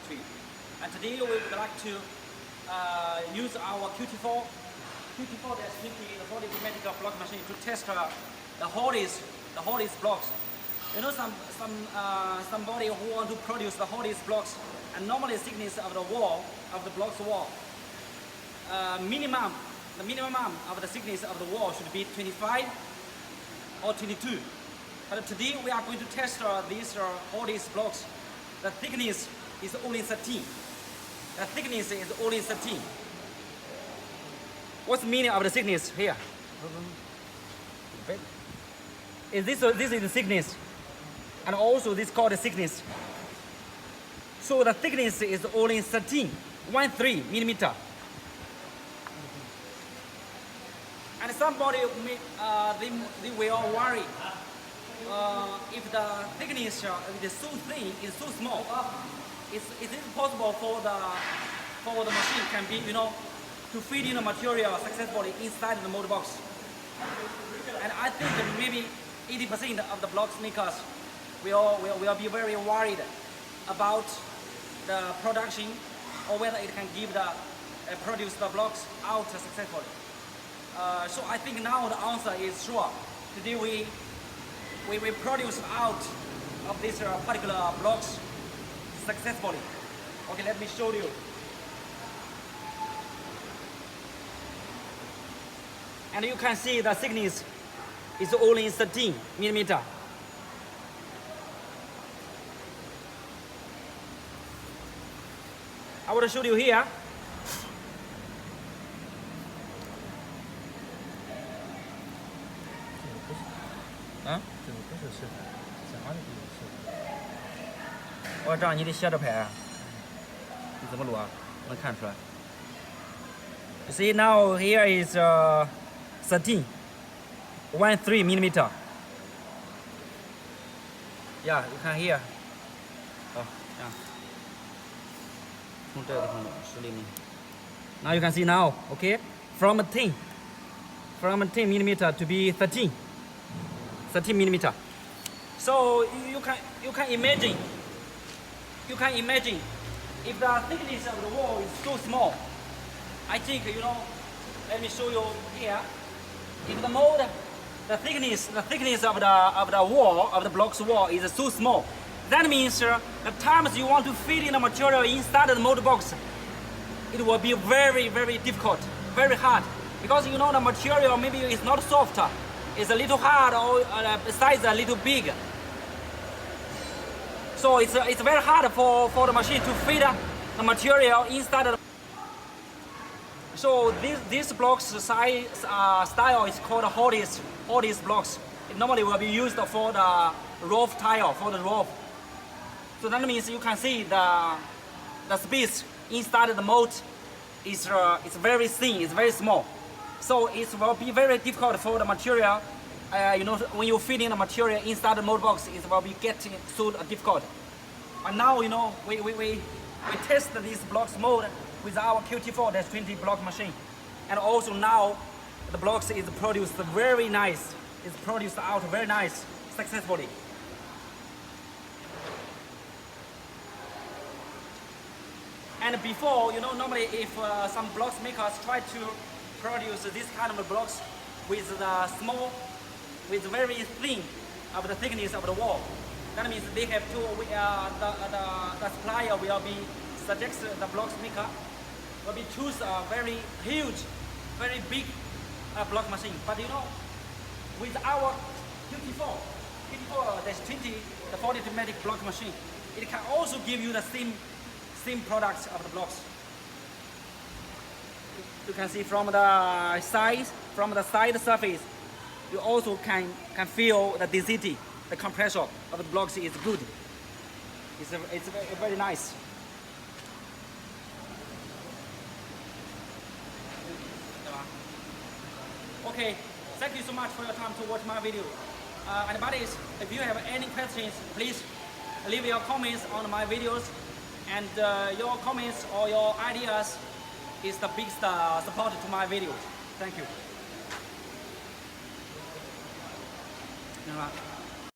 to you. And today we would like to use our QT4 QT4-50 the 40 pneumatic block machine to test the hourdis blocks. You know, somebody who want to produce the hourdis blocks, and normally thickness of the wall of the blocks wall, the minimum of the thickness of the wall should be 25 or 22. But today we are going to test these hourdis blocks. The thickness is only 13. The thickness is only 13. What's the meaning of the thickness here? This is the thickness, and also this called the thickness. So the thickness is only 13 millimeter. And somebody may, they will worry if the thickness is so thin, is so small. Is it possible for the machine can be, you know, to feed in the material successfully inside the mold box? And I think that maybe 80% of the blocks makers will be very worried about the production, or whether it can give the produce the blocks out successfully. So I think now the answer is sure. Today we produce out of these particular blocks successfully. Okay, let me show you. And you can see the thickness is only 13 millimeter. I will show you here. Huh? 我这样你得斜着拍啊，你怎么录啊？能看出来。You see now here is 13 millimeter. Yeah, you can hear. Oh, yeah. 从这个地方10厘米。Now you can see now, okay? From 10 millimeter to be 13 millimeter. So you can imagine if the thickness of the wall is so small. I think, you know, let me show you here. If the mold, the thickness of the wall of the block's wall is so small, that means the times you want to feed in the material inside the mold box, it will be very, very difficult, very hard, because you know the material maybe is not soft, it's a little hard, or the size a little big. So it's very hard for the machine to feed the material inside the. So this blocks size style is called hourdis blocks. It normally will be used for the roof tile, for the roof. So that means you can see the space inside the mold is very thin, it's very small. So it will be very difficult for the material. You know, when you feed in the material inside the mold box, it will be getting so difficult. And now, you know, we test these blocks mold with our QT4-20 block machine, and also now the blocks is produced very nice. It's produced out very nice, successfully. And before, you know, normally if some blocks makers try to produce this kind of blocks with the small, with very thin of the thickness of the wall, that means they have to, the supplier will be suggest the blocks maker will be choose a very huge, very big block machine. But you know, with our QT4-20, the 40 pneumatic block machine, it can also give you the same products of the blocks. You can see from the size, from the side surface, you also can feel the density, the compression of the blocks is good. It's very nice. Okay, thank you so much for your time to watch my video. And buddies, if you have any questions, please leave your comments on my videos. And your comments or your ideas is the biggest support to my videos. Thank you.